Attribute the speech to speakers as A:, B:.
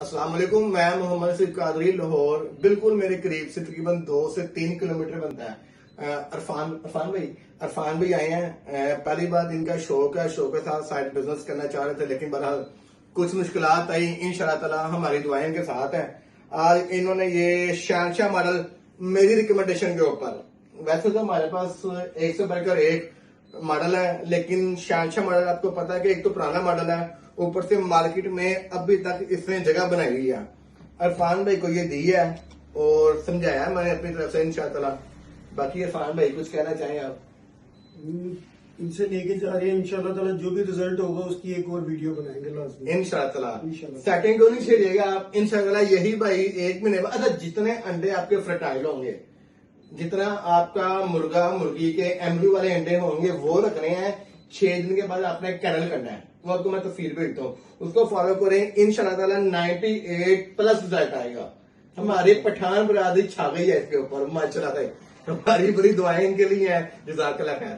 A: अस्सलाम वालेकुम, मैं मोहम्मद सिद्दीक कादरी लाहौर, बिल्कुल मेरे करीब से तकरीबन 2 से 3 किलोमीटर बनता है। अरफान भाई आए हैं। पहली बात इनका शौक है, शौक के साथ साइड बिजनेस करना चाह रहे थे, लेकिन बहरहाल कुछ मुश्किलात आई। इंशाल्लाह ताला हमारी दुआएं इनके साथ हैं। आज इन्होंने ये शहनशाह मॉडल मेरी रिकमेंडेशन के ऊपर, वैसे तो हमारे पास एक से बढ़कर एक मॉडल है, लेकिन शहनशाह मॉडल आपको पता है कि एक तो पुराना मॉडल है, ऊपर से मार्केट में अभी तक इसने जगह बनाई हुई है। अरफान भाई को ये दी है और समझाया है मैंने अपनी तरफ से इंशाअल्लाह। बाकी अरफान भाई कुछ कहना चाहें आप?
B: इनसे लेके जा रहे हैं इंशाल्लाह ताला, जो भी रिजल्ट होगा उसकी एक और वीडियो बनाएंगे लाजमी
A: इंशाल्लाह। सेकंड को नहीं छेड़िएगा आप इंशाल्लाह। यही भाई 1 महीने बाद, अच्छा जितने अंडे आपके फर्टाइल होंगे, जितना आपका मुर्गा मुर्गी के एमब्रियो वाले अंडे होंगे वो रखने हैं, 6 दिन के बाद आपने कैनल करना है। वो आपको मैं तस्वीर भेजता हूँ, उसको फॉलो करें इंशाल्लाह ताला 98+ रिजल्ट आएगा। हमारी पठान बरादरी छा गई है इसके ऊपर माशाल्लाह से। हमारी बुरी दुआएं इनके लिए है। जज़ाकल्लाह खैर।